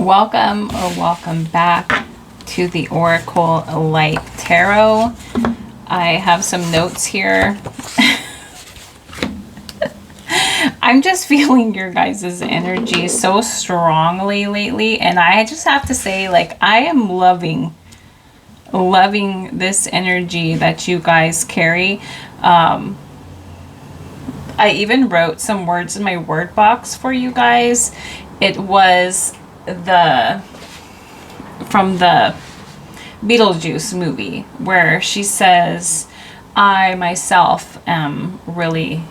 Welcome or welcome back to the Oracle Light Tarot. I have some notes here. I'm just feeling your guys' energy so strongly lately, and I just have to say, like, I am loving this energy that you guys carry. I even wrote some words in my word box for you guys. It was from the Beetlejuice movie where she says, I myself am really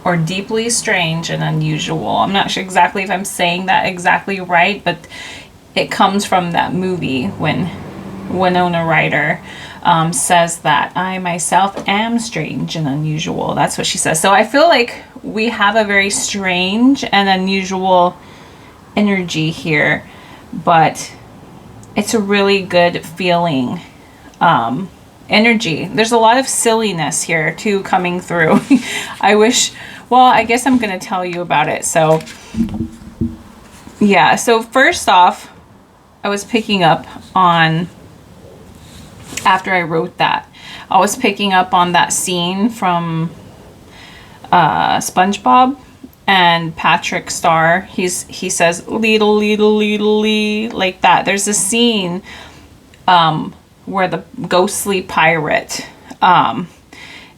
or deeply strange and unusual. I'm not sure exactly if I'm saying that exactly right, but it comes from that movie when Winona Ryder says that I myself am strange and unusual. That's what she says. So I feel like we have a very strange and unusual energy here, but it's a really good feeling energy. There's a lot of silliness here too coming through. I guess I'm going to tell you about it. So yeah, so first off, I was picking up on, after I wrote that, I was picking up on that scene from SpongeBob and Patrick Star. He says "leedle leedle leedle lee" like that. There's a scene where the ghostly pirate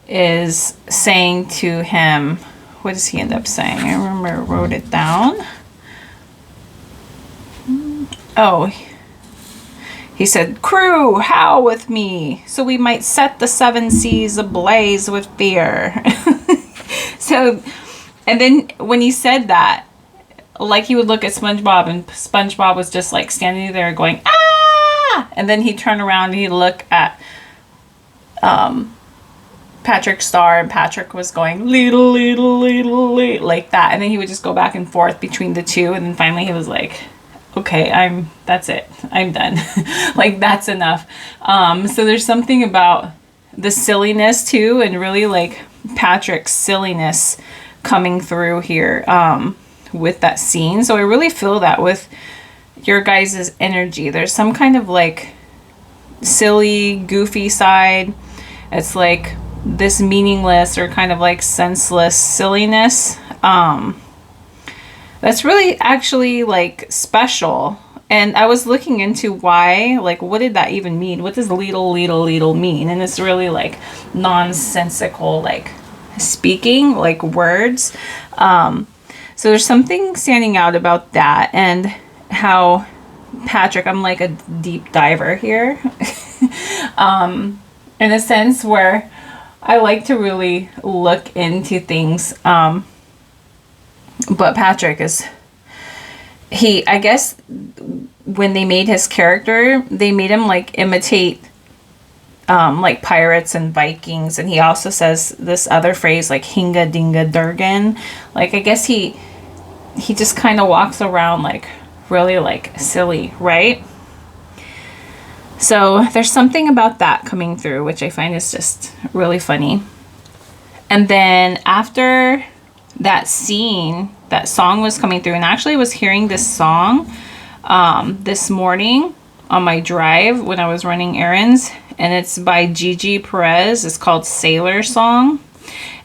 is saying to him, what does he end up saying? I remember I wrote it down. Oh, he said, "Crew, howl with me, so we might set the seven seas ablaze with fear." So, and then when he said that, like, he would look at SpongeBob, and SpongeBob was just like standing there going, "Ah!" And then he'd turn around and he'd look at Patrick Star, and Patrick was going, "Leedle, leedle, leedle, leedle," like that. And then he would just go back and forth between the two. And then finally he was like, okay, that's it. I'm done. Like, that's enough. So there's something about the silliness too, and really like Patrick's silliness coming through here with that scene. So I really feel that with your guys' energy. There's some kind of like silly, goofy side. It's like this meaningless or kind of like senseless silliness. That's really actually like special. And I was looking into why, like, what did that even mean? What does leedle, leedle, leedle mean? And it's really like nonsensical, like speaking, like words. So there's something standing out about that, and how Patrick, I'm like a deep diver here, in a sense where I like to really look into things. But Patrick I guess when they made his character, they made him like imitate like pirates and Vikings. And he also says this other phrase like hinga dinga durgan. Like, I guess he just kind of walks around like really like silly, right? So there's something about that coming through, which I find is just really funny. And then after that scene, that song was coming through, and actually I was hearing this song this morning on my drive when I was running errands, and it's by Gigi Perez. It's called Sailor Song,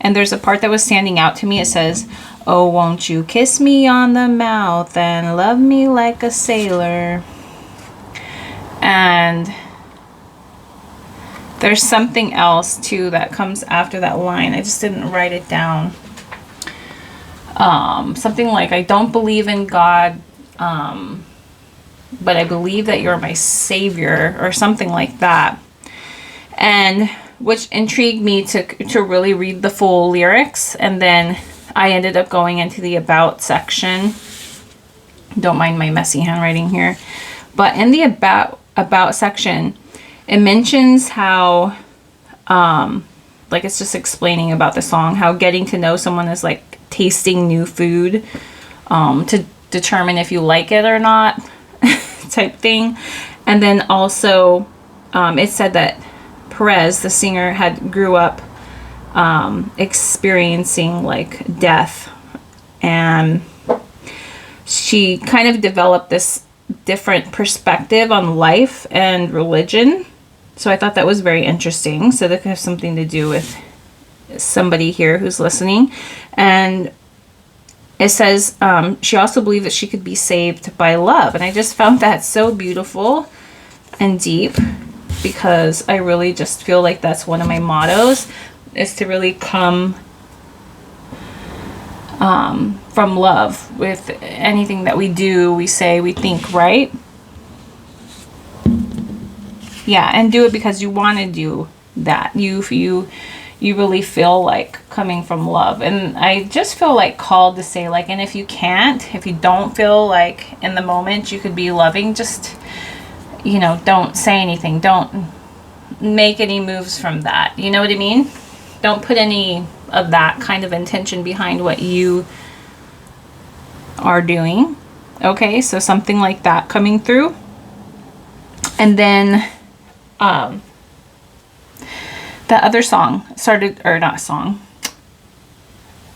and there's a part that was standing out to me. It says, "Oh, won't you kiss me on the mouth and love me like a sailor." And there's something else too that comes after that line. I just didn't write it down. Something like, "I don't believe in God, but I believe that you're my savior," or something like that. And which intrigued me to really read the full lyrics. And then I ended up going into the about section. Don't mind my messy handwriting here. But in the about section, it mentions how, like, it's just explaining about the song, how getting to know someone is like tasting new food to determine if you like it or not, type thing. And then also it said that Perez, the singer, had grew up experiencing like death, and she kind of developed this different perspective on life and religion. So I thought that was very interesting. So that could have something to do with somebody here who's listening. And it says she also believed that she could be saved by love. And I just found that so beautiful and deep, because I really just feel like that's one of my mottos, is to really come from love with anything that we do, we say, we think, right? Yeah, and do it because you want to do that. You really feel like coming from love. And I just feel like called to say, like, and if you can't, if you don't feel like in the moment you could be loving, just, you know, don't say anything. Don't make any moves from that. You know what I mean? Don't put any of that kind of intention behind what you are doing. Okay, so something like that coming through. And then the other song started, or not song.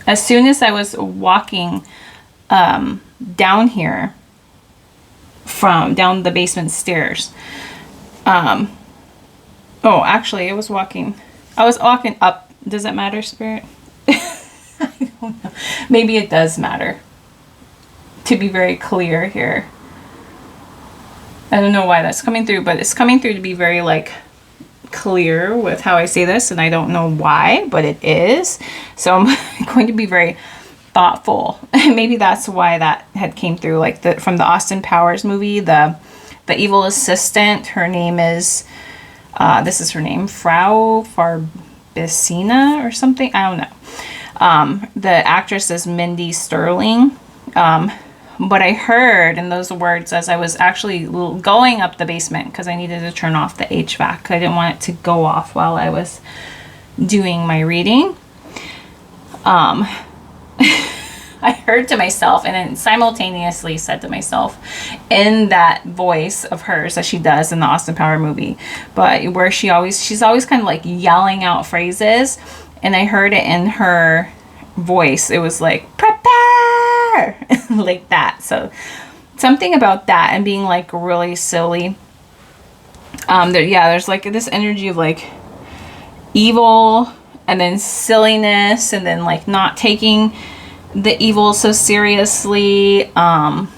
As soon as I was walking down here from down the basement stairs. Oh, actually, I was walking up. Does that matter, Spirit? I don't know. Maybe it does matter. To be very clear here. I don't know why that's coming through, but it's coming through to be very, like, clear with how I say this, and I don't know why, but it is. So I'm going to be very thoughtful. Maybe that's why that had came through, like from the Austin Powers movie, the evil assistant. Her name is this is her name, Frau Farbissina or something. I don't know. The actress is Mindy Sterling. But I heard in those words as I was actually going up the basement, because I needed to turn off the HVAC. I didn't want it to go off while I was doing my reading. I heard to myself, and then simultaneously said to myself in that voice of hers that she does in the Austin Power movie, but where she's always kind of like yelling out phrases, and I heard it in her voice. It was like, prepare like that. So something about that and being like really silly. There's like this energy of like evil and then silliness, and then like not taking the evil so seriously, or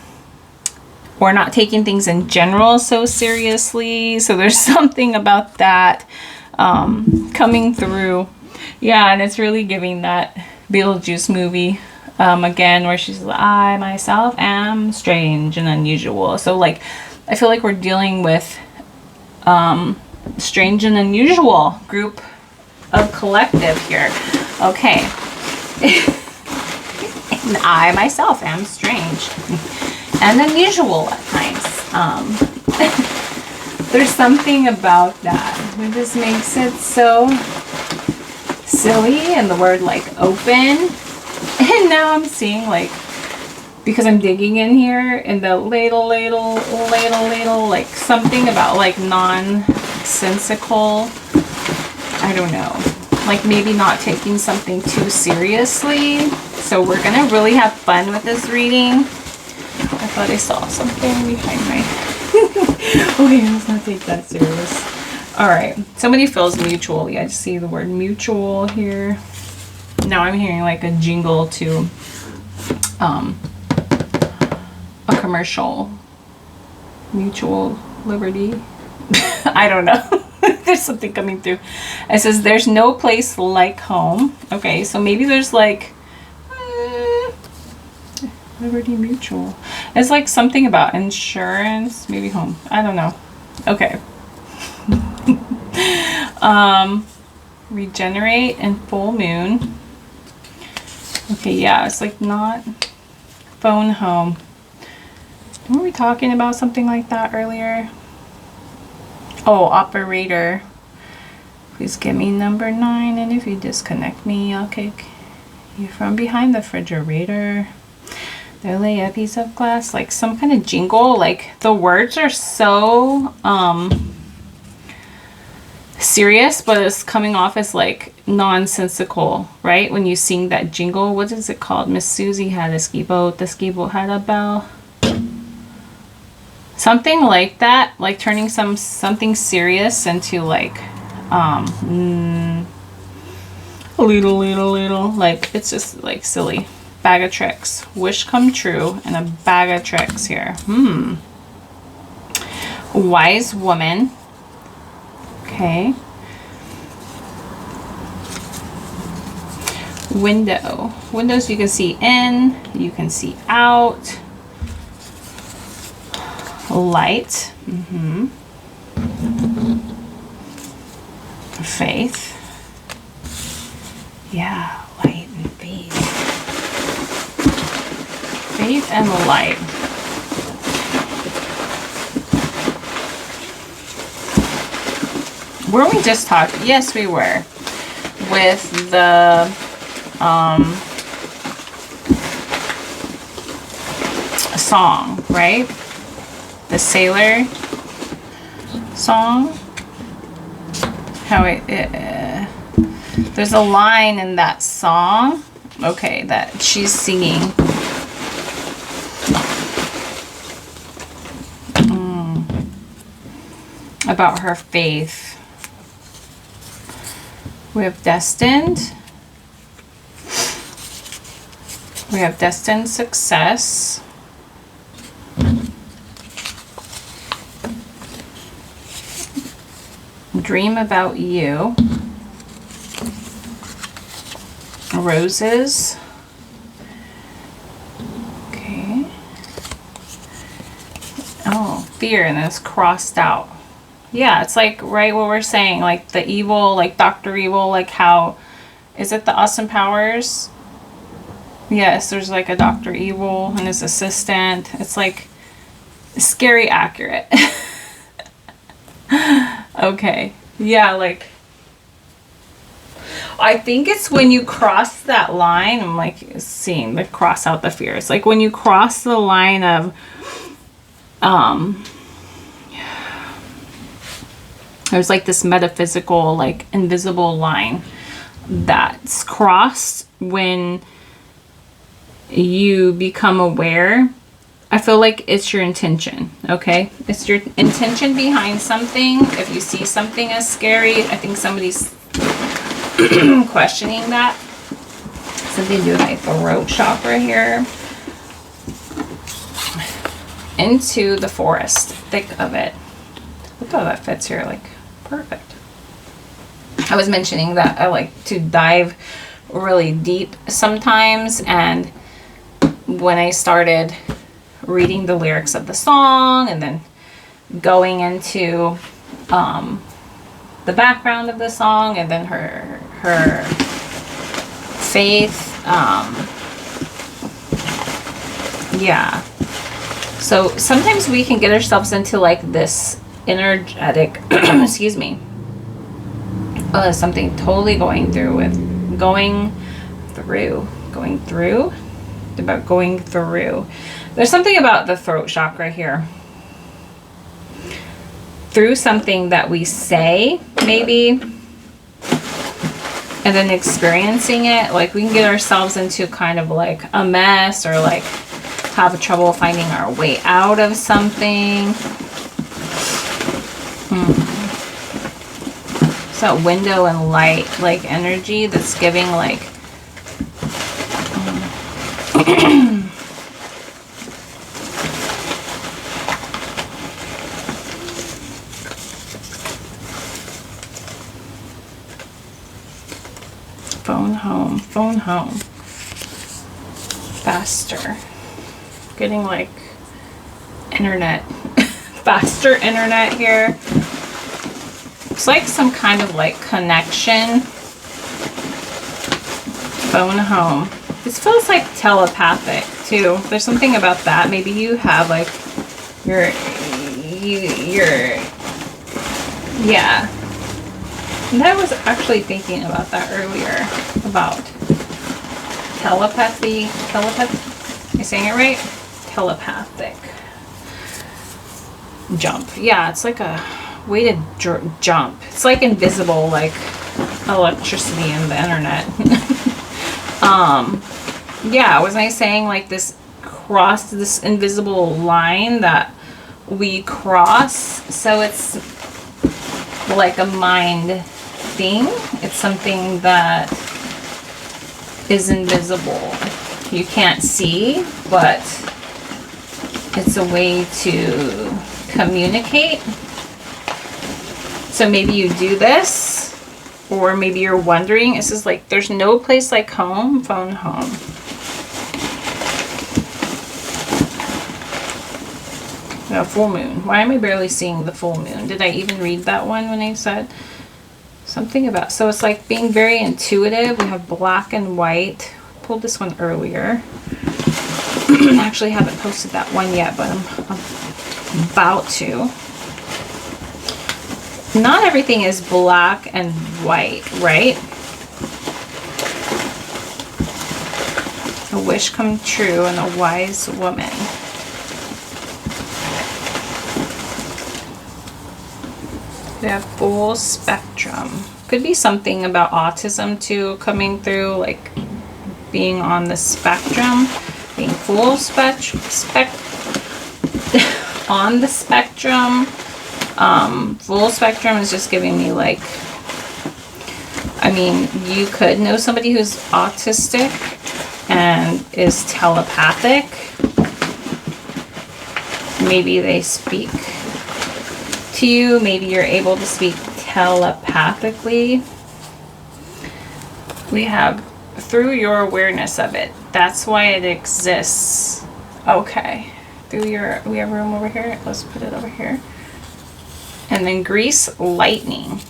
not taking things in general so seriously. So there's something about that coming through. Yeah, and it's really giving that Beetlejuice movie again, where she's like, I myself am strange and unusual. So like I feel like we're dealing with strange and unusual group of collective here. Okay. And I myself am strange and unusual at times. There's something about that. It just makes it so silly, and the word like open. And now I'm seeing, like, because I'm digging in here in the ladle, like something about like nonsensical, I don't know, like maybe not taking something too seriously. So we're gonna really have fun with this reading. I thought I saw something behind my okay, let's not take that serious. All right, somebody feels mutually. I just see the word mutual here. Now I'm hearing like a jingle to a commercial. Mutual Liberty. I don't know. There's something coming through. It says there's no place like home. Okay, so maybe there's like Liberty Mutual. It's like something about insurance, maybe home. I don't know. Okay. Regenerate and full moon. Okay, yeah, it's like not phone home. Were we talking about something like that earlier? Oh, operator. Please give me number 9, and if you disconnect me, I'll kick you from behind the refrigerator. They'll lay a piece of glass, like some kind of jingle. Like the words are so serious, but it's coming off as like nonsensical, right? When you sing that jingle, what is it called? Miss Susie had a ski boat. The ski boat had a bell. Something like that, like turning something serious into like little, like it's just like silly. Bag of tricks. Wish come true and a bag of tricks here. Wise woman. Okay. Window. Windows you can see in, you can see out. Light. Faith. Yeah, light and faith. Faith and light. Were we just talking? Yes, we were. With the song, right? The sailor song. How there's a line in that song, okay, that she's singing. About her faith. We have destined. We have destined success. Dream about you. Roses. Okay. Oh, fear, and it's crossed out. Yeah, it's like right what we're saying, like the evil, like Dr. Evil, like how, is it the Austin Powers? Yes, there's like a Dr. Evil and his assistant. It's like scary accurate. Okay. Yeah, like I think it's when you cross that line, I'm like seeing the cross out the fear. It's like when you cross the line of there's like this metaphysical, like invisible line that's crossed when you become aware. I feel like it's your intention, okay? It's your intention behind something. If you see something as scary, I think somebody's questioning that. Something to do with my throat chakra here. Into the forest, thick of it. Look how that fits here, like perfect. I was mentioning that I like to dive really deep sometimes, and when I started reading the lyrics of the song and then going into the background of the song and then her faith, yeah. So sometimes we can get ourselves into like this energetic, excuse me. Oh, there's something totally going through. There's something about the throat chakra here. Through something that we say, maybe, and then experiencing it, like we can get ourselves into kind of like a mess or like have trouble finding our way out of something. It's that window and light like energy that's giving like phone home faster, getting like internet faster internet here. It's like some kind of like connection. Phone home. This feels like telepathic too. There's something about that. Maybe you have like your yeah. And I was actually thinking about that earlier, about telepathy. Am I saying it right? Telepathic. Jump. Yeah, it's like a way to jump. It's like invisible, like electricity in the internet. Yeah, wasn't I saying like this crossed this invisible line that we cross. So it's like a mind thing. It's something that is invisible. You can't see, but it's a way to communicate. So maybe you do this, or maybe you're wondering, this is like, there's no place like home, phone home. No, full moon. Why am I barely seeing the full moon? Did I even read that one when I said something about, so it's like being very intuitive. We have black and white. Pulled this one earlier. I actually haven't posted that one yet, but I'm about to. Not everything is black and white, right? A wish come true and a wise woman. We have full spectrum. Could be something about autism too coming through, like being on the spectrum, being full on the spectrum. Full spectrum is just giving me like, I mean, you could know somebody who's autistic and is telepathic. Maybe they speak to you. Maybe you're able to speak telepathically. We have through your awareness of it. That's why it exists. Okay. Through your, we have room over here. Let's put it over here. And then grease lightning.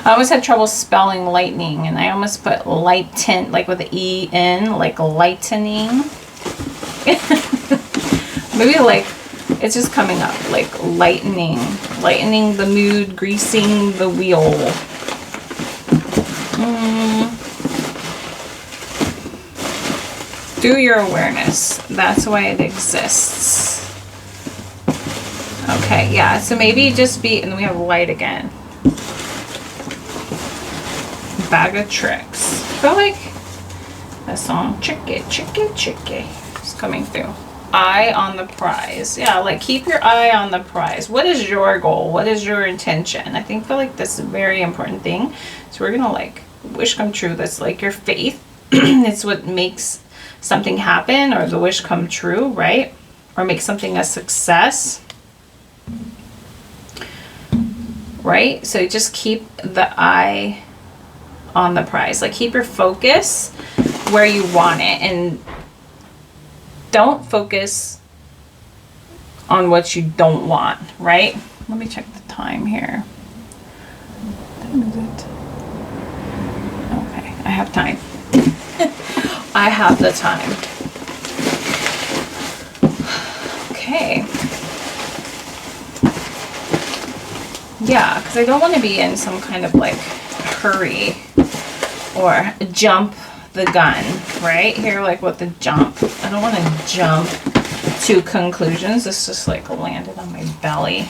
I always had trouble spelling lightning, and I almost put lighten, like with the E-N, like lightening. Maybe like, it's just coming up, like lightening. Lightening the mood, greasing the wheel. Through your awareness. That's why it exists. Okay, yeah, so maybe just be, and we have light again. Bag of tricks. I feel like that song, Chicky, Chicky, Chicky, is coming through. Eye on the prize. Yeah, like keep your eye on the prize. What is your goal? What is your intention? I feel like this is a very important thing. So we're gonna like wish come true. That's like your faith. It's what makes something happen, or the wish come true, right? Or make something a success. Right? So just keep the eye on the prize. Like keep your focus where you want it, and don't focus on what you don't want, right? Let me check the time here. What time is it? Okay, I have time. I have the time. Okay. Yeah, because I don't want to be in some kind of like hurry or jump the gun, right? Here, like with the jump. I don't want to jump to conclusions. This just like landed on my belly.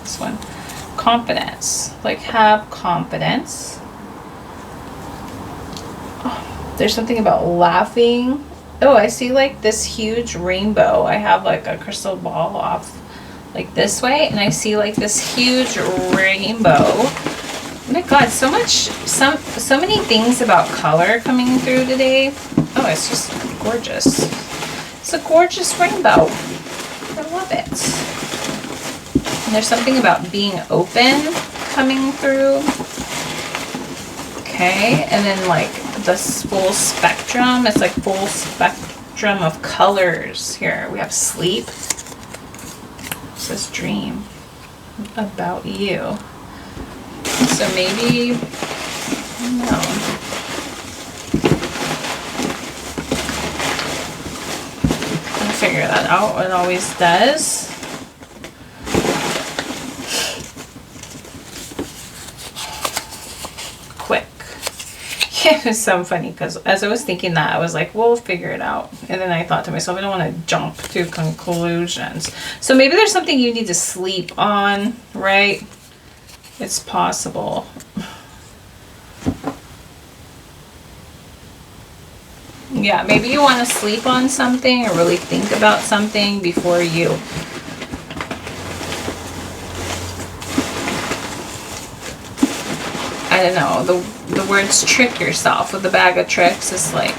This one. Confidence. Like have confidence. Oh, there's something about laughing. Oh, I see like this huge rainbow. I have like a crystal ball off like this way, and I see like this huge rainbow. Oh my god, so many things about color coming through today. Oh, it's just gorgeous. It's a gorgeous rainbow. I love it. And there's something about being open coming through. Okay, and then like this full spectrum. It's like full spectrum of colors. Here we have sleep. It says dream about you. So maybe, I don't know. I'll figure that out. It always does. Quick. Yeah, it was so funny because as I was thinking that, I was like, we'll figure it out. And then I thought to myself, I don't want to jump to conclusions. So maybe there's something you need to sleep on, right? It's possible. Yeah, maybe you want to sleep on something or really think about something before you I don't know, the words trick yourself with the bag of tricks is like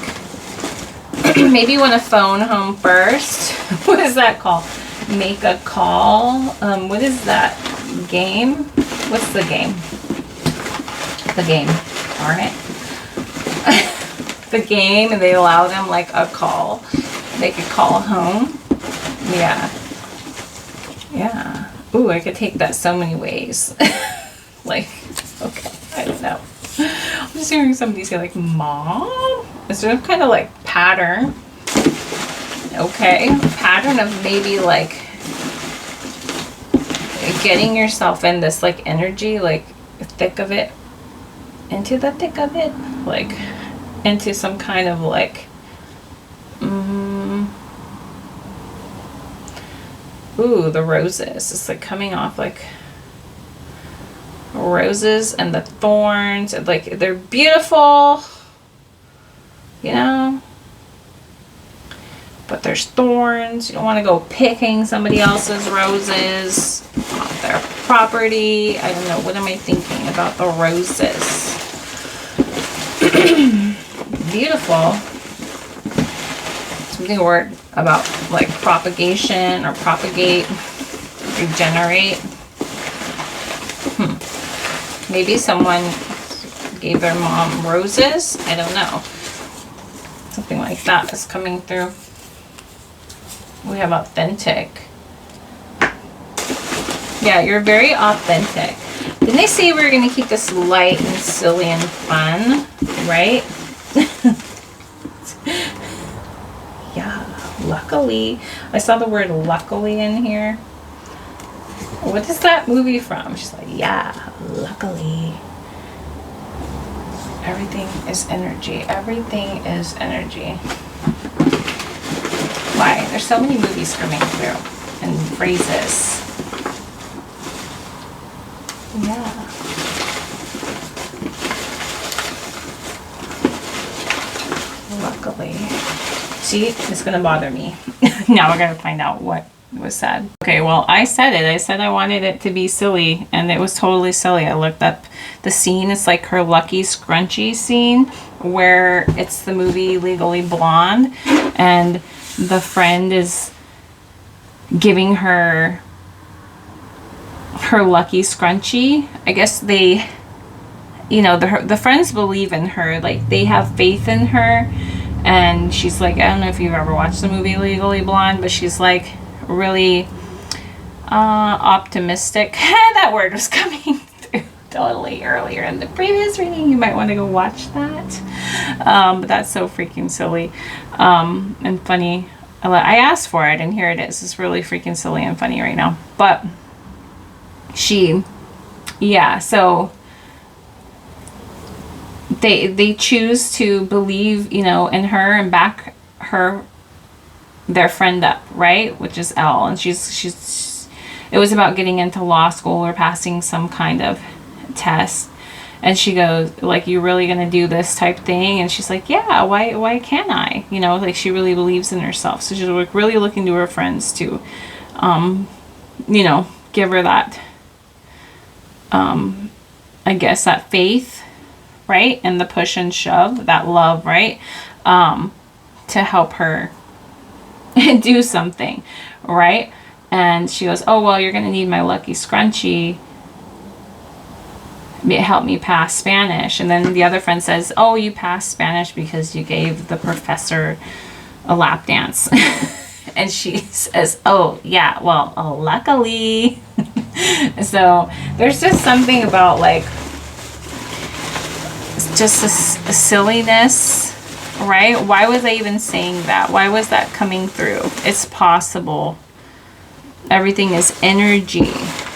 maybe you want to phone home first. What is that called? Make a call. What is that game? What's the game? The game. Darn it. The game, and they allow them like a call. They could call home. Yeah. Yeah. Ooh, I could take that so many ways. Like, okay, I don't know. I'm just hearing somebody say like, Mom? Is there kind of like pattern? Okay, pattern of maybe like getting yourself in this like energy, like thick of it, into the thick of it, like into some kind of like, ooh, the roses. It's like coming off like roses and the thorns, and like they're beautiful, you know, but there's thorns. You don't want to go picking somebody else's roses off their property. I don't know, what am I thinking about the roses? Beautiful. Something word about like propagation or propagate, regenerate. Maybe someone gave their mom roses. I don't know. Something like that is coming through. We have authentic. Yeah, you're very authentic. Didn't they say we were going to keep this light and silly and fun? Right? Yeah, luckily. I saw the word luckily in here. What is that movie from? She's like, yeah, luckily. Everything is energy. Everything is energy. Why? There's so many movies coming through and phrases. Yeah. Luckily. See, it's going to bother me. Now we're going to find out what was said. Okay, well, I said it. I said I wanted it to be silly, and it was totally silly. I looked up the scene. It's like her Lucky Scrunchie scene, where it's the movie Legally Blonde, and the friend is giving her Lucky Scrunchie. I guess they, you know, the friends believe in her. Like, they have faith in her, and she's like, I don't know if you've ever watched the movie Legally Blonde, but she's like really optimistic. That word was coming through totally earlier in the previous reading. You might want to go watch that. But that's so freaking silly and funny. I asked for it, and here it is. It's really freaking silly and funny right now. But yeah, so they choose to believe, you know, in her and back their friend up, right? Which is Elle, and she's it was about getting into law school or passing some kind of test, and she goes like, you really gonna do this type thing? And she's like, yeah, why can't I, you know, like she really believes in herself. So she's like really looking to her friends to you know, give her that I guess that faith, right, and the push and shove, that love, right, to help her do something, right? And she goes, oh, well, you're going to need my Lucky Scrunchie. Help me pass Spanish. And then the other friend says, oh, you passed Spanish because you gave the professor a lap dance. And she says, oh, yeah, well, luckily. So there's just something about like just a silliness, right? Why was I even saying that? Why was that coming through? It's possible. Everything is energy.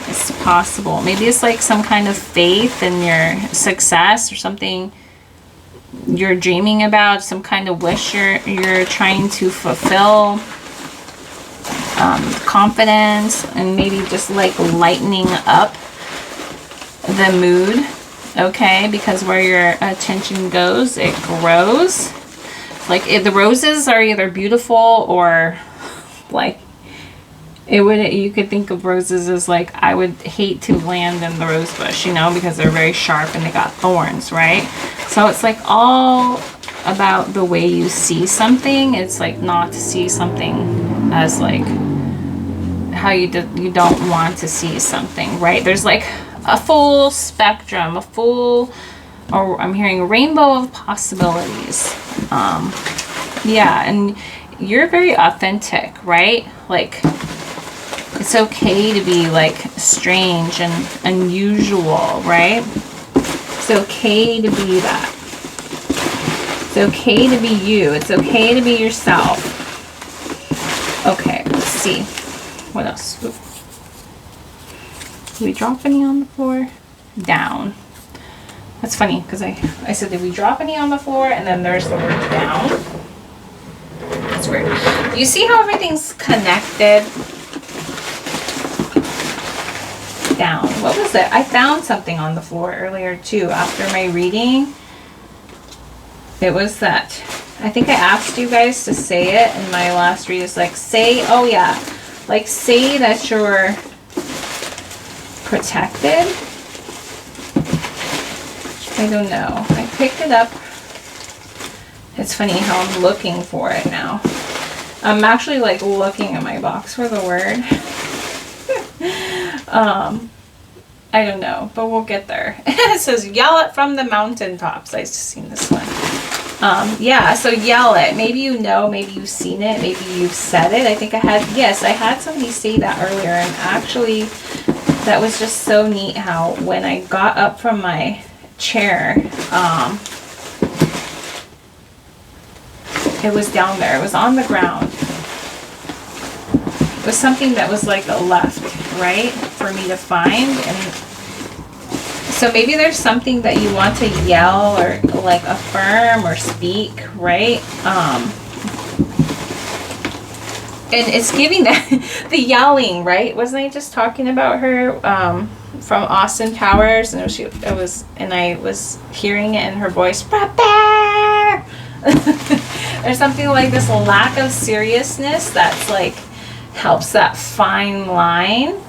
It's possible. Maybe it's like some kind of faith in your success or something you're dreaming about, some kind of wish you're trying to fulfill. Confidence, and maybe just like lightening up the mood, okay? Because where your attention goes, it grows. Like the roses are either beautiful or like you could think of roses as like, I would hate to land in the rose bush, you know, because they're very sharp and they got thorns, right? So it's like all about the way you see something. It's like not to see something as like how you don't want to see something, right? There's like a full spectrum, or I'm hearing a rainbow of possibilities. Yeah, and you're very authentic, right? Like, it's okay to be like strange and unusual, right? It's okay to be that. It's okay to be you. It's okay to be yourself. Okay, let's see. What else? Did we drop any on the floor? Down. That's funny because I said, did we drop any on the floor? And then there's the word down. That's weird. You see how everything's connected? Down. What was it? I found something on the floor earlier too after my reading. It was that, I think I asked you guys to say it in my last read. It's like, say, oh yeah, like say that you're protected. I don't know. I picked it up. It's funny how I'm looking for it now. I'm actually like looking at my box for the word. I don't know, but we'll get there. It says, yell it from the mountaintops. I've seen this one. Yeah, so yell it. Maybe you know, maybe you've seen it, maybe you've said it. I think I had somebody say that earlier, and actually that was just so neat how when I got up from my chair, it was down there. It was on the ground. It was something that was like a left, right, for me to find. And so maybe there's something that you want to yell or like affirm or speak, right? And it's giving that the yelling, right? Wasn't I just talking about her from Austin Powers? And I was hearing it in her voice. There's something like this lack of seriousness that's like helps that fine line.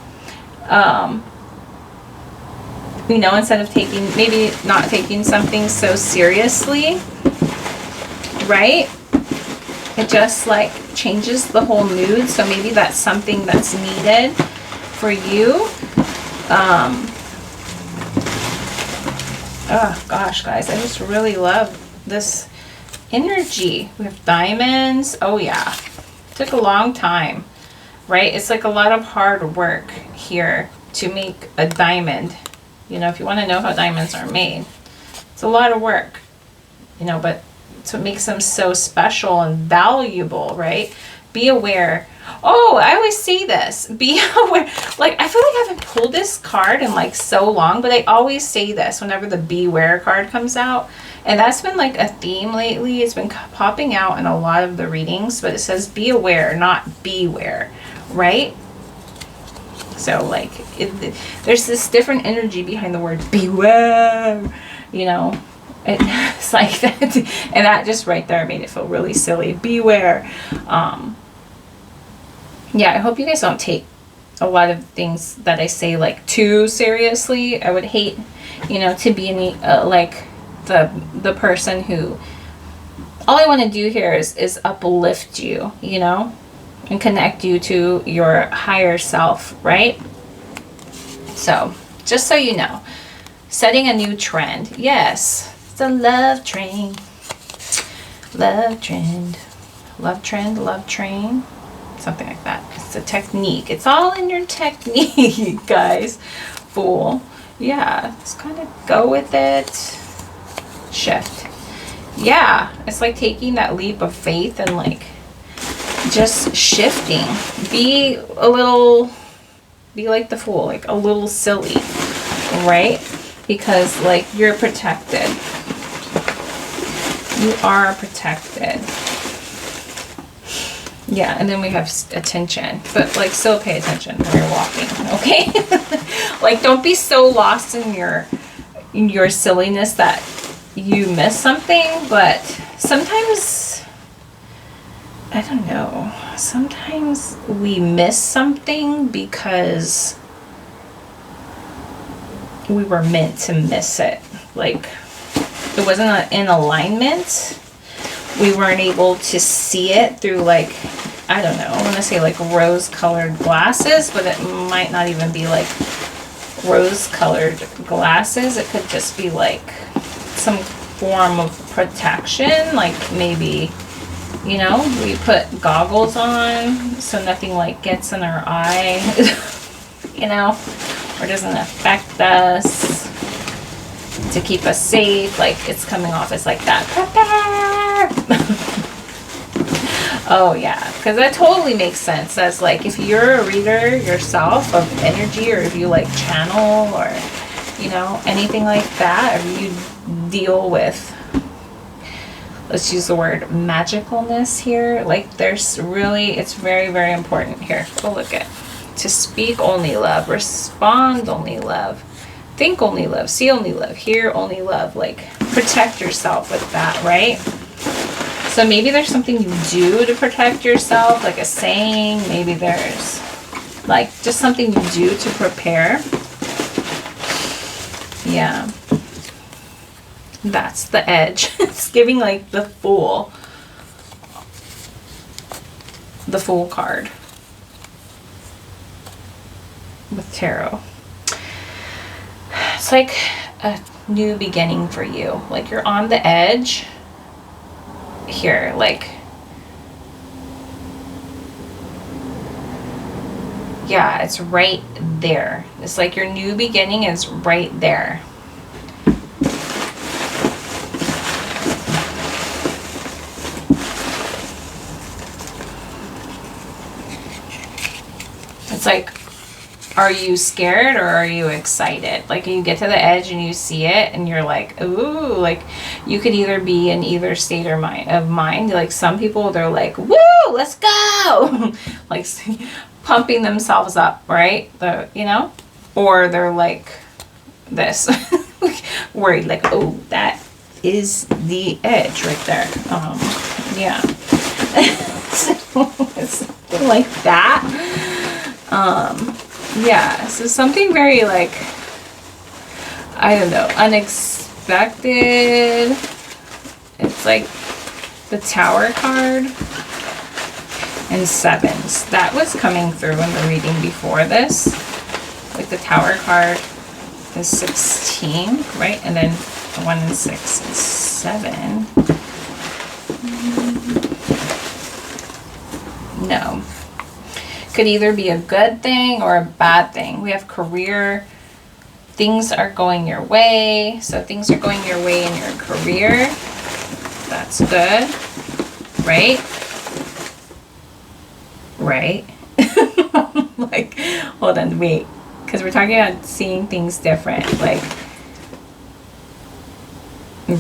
You know, instead of maybe not taking something so seriously, right? It just like changes the whole mood. So maybe that's something that's needed for you. Oh gosh, guys, I just really love this energy. We have diamonds. Oh yeah, took a long time, right? It's like a lot of hard work here to make a diamond. You know, if you want to know how diamonds are made, it's a lot of work, you know, but it's what makes them so special and valuable, right? Be aware. Oh, I always say this. Be aware. Like, I feel like I haven't pulled this card in like so long, but I always say this whenever the beware card comes out. And that's been like a theme lately. It's been popping out in a lot of the readings, but it says be aware, not beware, right? So like there's this different energy behind the word beware, you know. It's like that, and that just right there made it feel really silly. Beware. Yeah, I hope you guys don't take a lot of things that I say like too seriously. I would hate, you know, to be any like the person who all I want to do here is uplift you, you know, and connect you to your higher self, right? So just so you know, setting a new trend. Yes. The love train, love trend, love trend, love train, something like that. It's a technique. It's all in your technique, guys. Fool. Yeah, just kind of go with it. Shift. Yeah, it's like taking that leap of faith and like just shifting. Be like the fool, like a little silly, right? Because like you're protected. You are protected. Yeah, and then we have attention. But like still pay attention when you're walking, okay? Like don't be so lost in your silliness that you miss something, but sometimes I don't know. Sometimes we miss something because we were meant to miss it. Like, it wasn't in alignment. We weren't able to see it through, like, I don't know, I want to say like rose-colored glasses, but it might not even be like rose-colored glasses. It could just be like some form of protection, like maybe, you know, we put goggles on so nothing like gets in our eye, you know, or doesn't affect us, to keep us safe. Like, it's coming off as like that. Oh yeah, because that totally makes sense. As like, if you're a reader yourself of energy, or if you like channel, or you know, anything like that, or you deal with, let's use the word magicalness here, like there's really, it's very, very important here. Go look at, to speak only love, respond only love, think only love, see only love, hear only love. Like, protect yourself with that, right? So maybe there's something you do to protect yourself, like a saying. Maybe there's like just something you do to prepare. Yeah. That's the edge. It's giving like the Fool. The Fool card. With tarot. It's like a new beginning for you. Like, you're on the edge. Here, like, yeah, it's right there. It's like your new beginning is right there. It's like, are you scared or are you excited? Like, you get to the edge and you see it and you're like, ooh, like, you could either be in either state or mind. Like, some people, they're like, woo, let's go. Like, pumping themselves up, right? You know? Or they're like this. Worried, like, oh, that is the edge right there. Yeah. So, it's something like that. Yeah, so something very, like, I don't know, unexpected. It's like the Tower card and sevens. That was coming through in the reading before this. Like, the Tower card is 16, right? And then 1 and 6 is 7. No. Could either be a good thing or a bad thing. We have career. Things are going your way. So things are going your way in your career. That's good. Right? Right? Like, hold on, wait. Because we're talking about seeing things different. Like,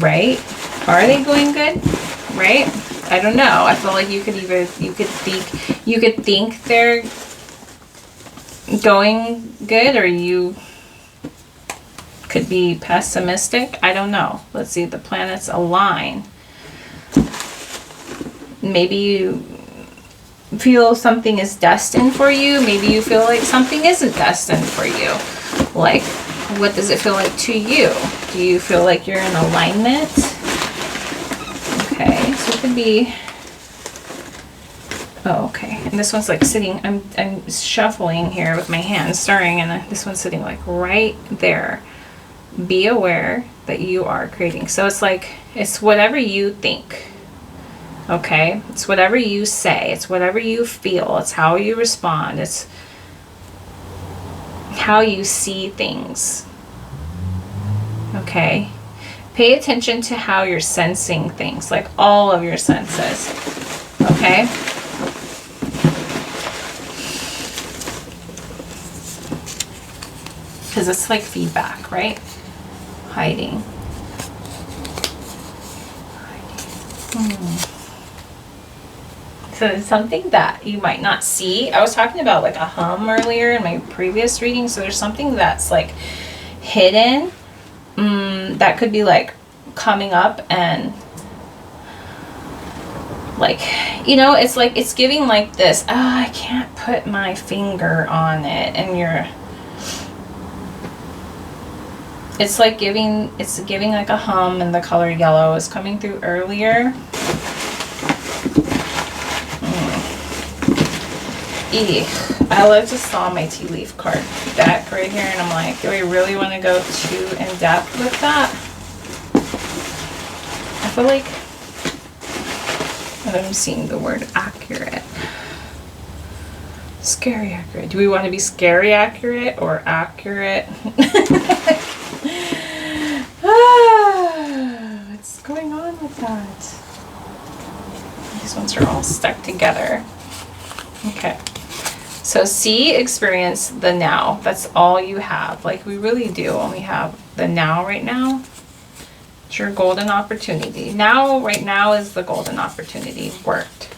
right? Are they going good? Right? I don't know. I feel like you could think they're going good, or you could be pessimistic. I don't know. Let's see, the planets align. Maybe you feel something is destined for you. Maybe you feel like something isn't destined for you. Like, what does it feel like to you? Do you feel like you're in alignment? Okay, so it could be, oh, okay. And this one's like sitting, I'm shuffling here with my hands, stirring, and this one's sitting like right there. Be aware that you are creating. So it's like, it's whatever you think. Okay? It's whatever you say. It's whatever you feel. It's how you respond. It's how you see things. Okay? Pay attention to how you're sensing things, like all of your senses. Okay? Because it's like feedback, right? Hiding. So it's something that you might not see. I was talking about like a hum earlier in my previous reading. So there's something that's like hidden. That could be like coming up and like, you know, it's like, it's giving like this, I can't put my finger on it, and it's like giving like a hum, and the color yellow is coming through earlier. I just saw my tea leaf card deck right here, and I'm like, do I really want to go too in depth with that? I feel like I'm seeing the word accurate. Scary accurate. Do we want to be scary accurate or accurate? What's going on with that? These ones are all stuck together. Okay. So see, experience the now. That's all you have. Like, we really do only have the now right now. It's your golden opportunity. Now, right now is the golden opportunity. Worked.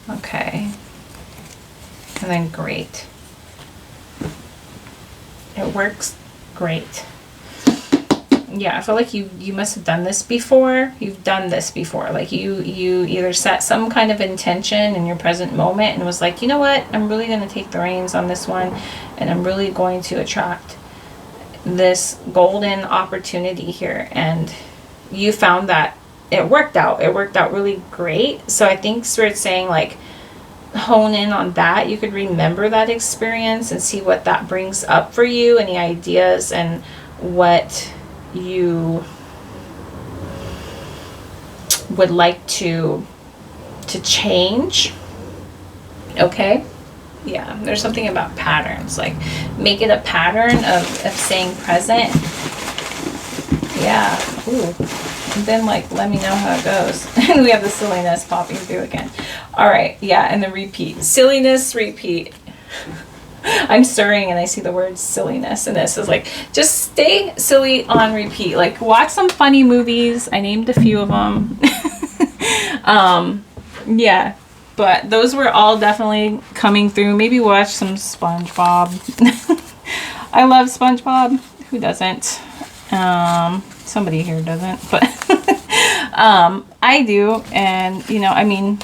Okay. And then great. It works great. Yeah, I feel like you must have done this before. You've done this before. Like you either set some kind of intention in your present moment and was like, you know what, I'm really going to take the reins on this one, and I'm really going to attract this golden opportunity here. And you found that it worked out. It worked out really great. So I think Spirit's saying, like, hone in on that. You could remember that experience and see what that brings up for you, any ideas, and what you would like to change. Okay, yeah, there's something about patterns, like make it a pattern of staying present. Yeah. Ooh. And then, like, let me know how it goes. And we have the silliness popping through again. All right, yeah, and the repeat. Silliness, repeat. I'm stirring and I see the word silliness, and this is like, just stay silly on repeat. Like, watch some funny movies. I named a few of them. Yeah, but those were all definitely coming through. Maybe watch some SpongeBob. I love SpongeBob. Who doesn't? Somebody here doesn't, but I do. And, you know, I mean,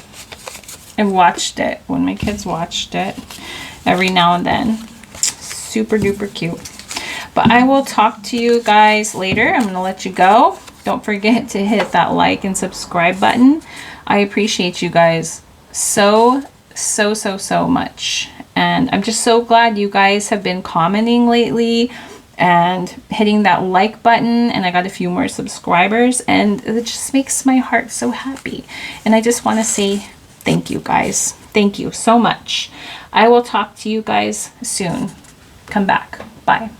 I watched it when my kids watched it every now and then. Super duper cute. But I will talk to you guys later. I'm going to let you go. Don't forget to hit that like and subscribe button. I appreciate you guys so much. And I'm just so glad you guys have been commenting lately and hitting that like button, and I got a few more subscribers, and it just makes my heart so happy. And I just want to say thank you guys. Thank you so much. I will talk to you guys soon. Come back. Bye.